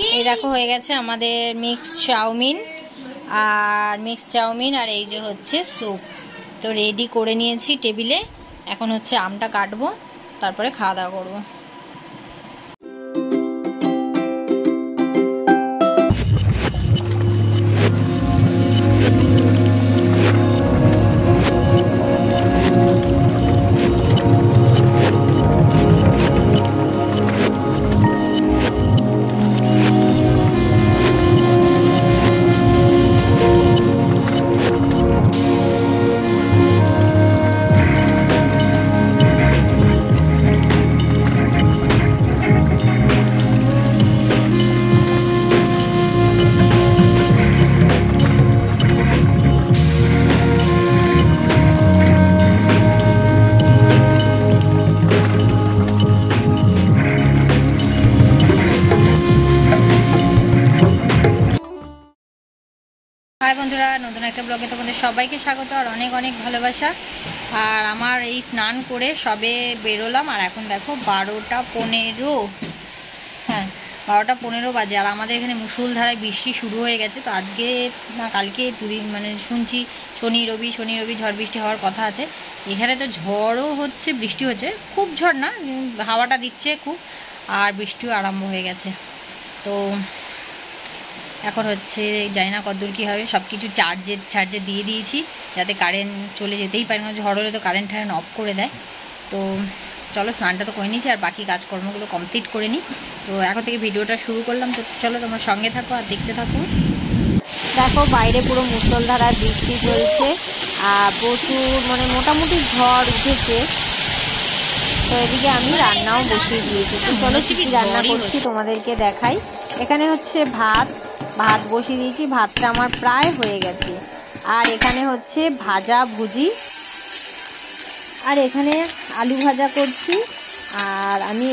এই দেখো হয়ে গেছে আমাদের মিক্সড চাউমিন আর এই যে হচ্ছে স্যুপ। তো রেডি করে নিয়েছি টেবিলে। এখন হচ্ছে আমটা কাটবো, তারপরে খাওয়া দাওয়া করবো। হাই বন্ধুরা, নতুন একটা ব্লগে তোমাদের সবাইকে স্বাগত আর অনেক অনেক ভালোবাসা। আর আমার এই স্নান করে সবে বেরোলাম আর এখন দেখো 12টা 15। হ্যাঁ 12টা 15 বাজে। আর আমাদের এখানে মুষলধারায় বৃষ্টি শুরু হয়ে গেছে। তো আজকে না কালকে দুদিন মানে শুনছি শনি রবি ঝড় বৃষ্টি হওয়ার কথা আছে। এখানে তো ঝড়ও হচ্ছে, বৃষ্টি হচ্ছে, খুব ঝড় না, হাওয়াটা দিচ্ছে খুব, আর বৃষ্টিও আরম্ভ হয়ে গেছে। তো এখন হচ্ছে জানি না কতদূর কী হবে। সব কিছু চার্জে দিয়ে দিয়েছি যাতে কারেন্ট চলে যেতেই পারে, ঝড় হলে তো কারেন্ট অফ করে দেয়। তো চলো স্নানটা তো করে নিয়েছি আর বাকি কাজকর্মগুলো কমপ্লিট করে নিই। তো এখন থেকে ভিডিওটা শুরু করলাম। তো চলো তোমরা সঙ্গে থাকো আর দেখতে থাকো। দেখো বাইরে পুরো মুষলধারার বৃষ্টি চলছে আর প্রচুর মানে মোটামুটি ঝড় উঠেছে। তো এদিকে আমি রান্নাও বসিয়ে দিয়েছি। তো চলো কি রান্না করছি তোমাদেরকে দেখাই। এখানে হচ্ছে ভাত বসিয়ে দিয়েছি, ভাতটা আমার প্রায় হয়ে গেছে। আর এখানে হচ্ছে ভুজি, আর এখানে আলু ভাজা করছি। আর আমি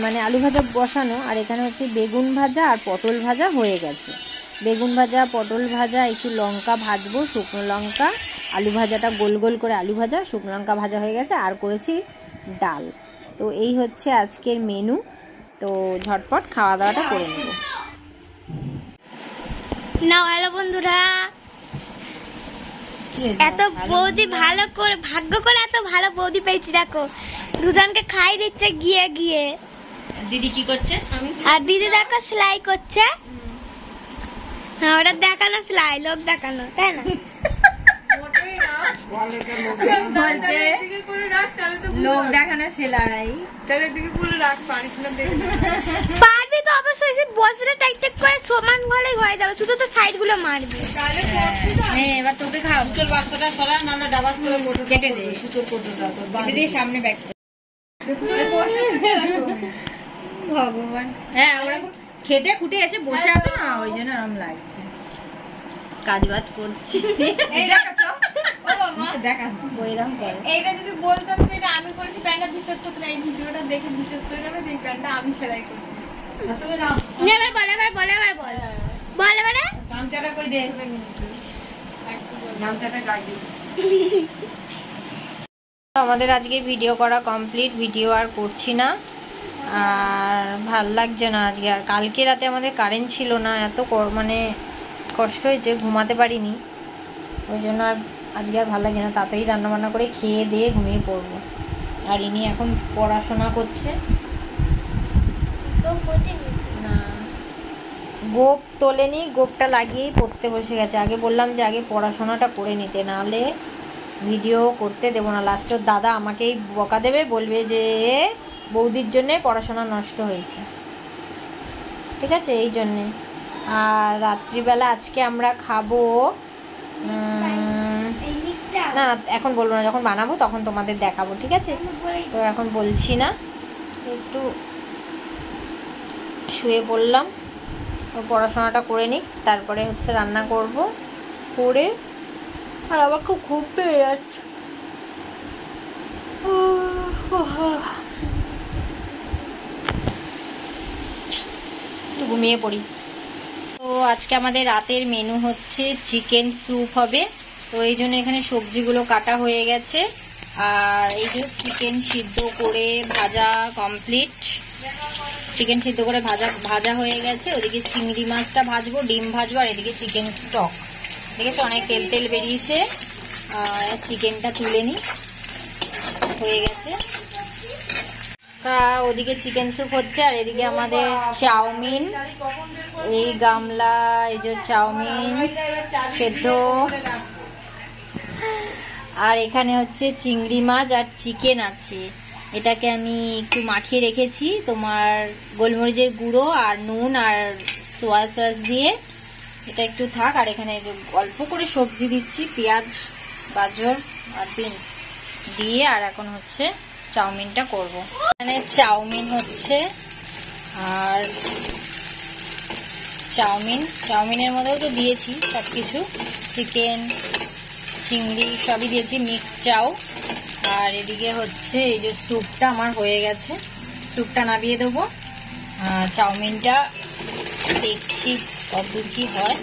মানে আলু ভাজা বসানো, আর এখানে হচ্ছে বেগুন ভাজা আর পটল ভাজা হয়ে গেছে। বেগুন ভাজা পটল ভাজা, একটু লঙ্কা ভাজবো, শুকনো লঙ্কা, আলু ভাজাটা গোল গোল করে আলু ভাজা, শুকনো লঙ্কা ভাজা হয়ে গেছে। আর করেছি ডাল। তো এই হচ্ছে আজকের মেনু। তো ঝটপট খাওয়া দাওয়াটা করে নেব। না হ্যালো বন্ধুরা, এত বৌদি ভালো করে ভাগ্য করে এত ভালো বৌদি পেয়েছি। দেখো দুজনকে খাই দিচ্ছে গিয়ে গিয়ে। দিদি কি করছে? আর দিদি দেখো সেলাই করছে। হ্যাঁ ওটা দেখানো সেলাই, লোক দেখানো, তাই না? লোক দেখানো সেলাই পারবি তো অবশ্যই। বছরে টাইট করে সমান হলেই হয়ে যাবে, শুধু তো সাইড গুলো মারবি। এবার তোকে খাও। সুতোর বাক্সটা সরা, নাহলে ডাবাস করে কেটে দে। সুতোর কোটোটা তোর কেটে দিয়ে সামনে ব্যাগ ভগবান। হ্যাঁ ওরকম খেটে খুটে এসে বসে আছে না, ওই জন্য আরাম লাগছে। কাজ বাজ করছি। এইটা যদি বলতাম যে এটা আমি করেছি, প্যান্টটা বিশ্বাস করতে না। এই ভিডিওটা দেখে বিশ্বাস করে যাবে যে এই প্যান্টটা আমি সেলাই করছি। আমাদের আজকে ভিডিও করা কমপ্লিট, ভিডিও আর করছি না। আর ভাল লাগছে না আজকে। আর কালকে রাতে আমাদের কারেন্ট ছিল না, এত মানে কষ্ট হয়েছে, ঘুমাতে পারিনি। ওই জন্য আর আজকে আর ভালো লাগছে না। তাড়াতাড়ি রান্নাবান্না করে খেয়ে দিয়ে ঘুমিয়ে পড়বো। আর ইনি এখন পড়াশোনা করছে। না গোপ তোলেনি, গোপটা লাগিয়েই পড়তে বসে গেছে। আগে বললাম যে আগে পড়াশোনাটা করে নিতে, নাহলে ভিডিও করতে দেবো না। লাস্টে দাদা আমাকেই বকা দেবে, বলবে যে বৌদির জন্যে পড়াশোনা নষ্ট হয়েছে। ঠিক আছে, এই জন্যে। আর রাত্রিবেলা আজকে আমরা খাবো, না এখন বলবো না, যখন বানাবো তখন তোমাদের দেখাবো। ঠিক আছে, তো এখন বলছি না। একটু শুয়ে পড়লাম, পড়াশোনাটা করে নিই, তারপরে হচ্ছে রান্না করব করে। আর আবার খুব ঘুম পেয়ে যাচ্ছে, ঘুমিয়ে পড়ি। তো আজকে আমাদের রাতের মেনু হচ্ছে চিকেন স্যুপ হবে। তো এই জন্য এখানে সবজিগুলো কাটা হয়ে গেছে। আর এই যে চিকেন সিদ্ধ করে ভাজা কমপ্লিট। চিকেন সিদ্ধ করে ভাজা হয়ে গেছে। ওদিকে চিংড়ি মাছটা ভাজবো, ডিম ভাজবো, আর এদিকে চিকেন স্টক। ঠিক আছে, অনেক তেল তেল বেরিয়েছে। আর চিকেনটা তুলে নি, হয়ে গেছে। তা ওদিকে চিকেন স্যুপ হচ্ছে, আর এদিকে আমাদের চাউমিন, এই গামলা, এই যে চাউমিন সেদ্ধ, আর এখানে হচ্ছে চিংড়ি মাছ আর চিকেন আছে। এটাকে আমি একটু মাখিয়ে রেখেছি তোমার গোলমরিচের গুঁড়ো আর নুন আর সোয়া সস দিয়ে। এটা একটু থাক। আর এখানে যে অল্প করে সবজি দিচ্ছি, পেঁয়াজ, গাজর আর বিনস দিয়ে। আর এখন হচ্ছে চাউমিনটা করব। এখানে চাউমিন হচ্ছে, আর চাউমিনের মধ্যেও তো দিয়েছি সবকিছু, চিকেন, চিংড়ি সবই দিয়েছি, মিক্স চাউ। আর এদিকে হচ্ছে এই যে স্যুপটা আমার হয়ে গেছে, স্যুপটা নামিয়ে দেবো। চাউমিনটা দেখছি কতদূর কি হয়।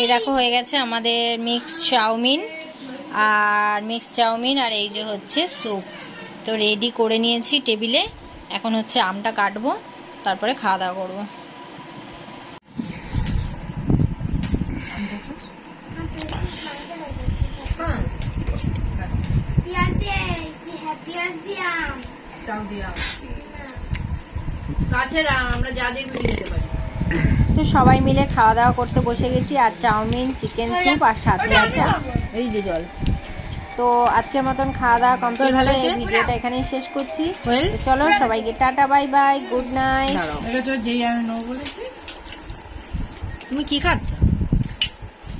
এই দেখো হয়ে গেছে আমাদের মিক্স চাউমিন, আর এই যে হচ্ছে স্যুপ তো রেডি করে নিয়েছি টেবিলে। এখন হচ্ছে আমটা কাটবো, তারপরে খাওয়া দাওয়া করবো। তো সবাই মিলে খাওয়া দাওয়া করতে বসে গেছি। আর চাউমিন, চিকেন স্যুপ, আর সাথে আছে এই যে জল। তো আজকের মতন খাওয়া দাওয়া কমপ্লিট হলে ভিডিওটা এখানেই শেষ করছি। চলো সবাইকে tata, bye bye, good night. তুমি কি খাচ্ছ?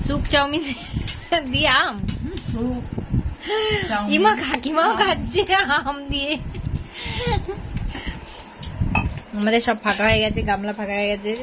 স্যুপ চাউমিন দিয়ে আম? ইমা কাকিমাও খাচ্ছে আম দিয়ে। আমাদের সব ফাঁকা হয়ে গেছে, গামলা ফাঁকা হয়ে গেছে।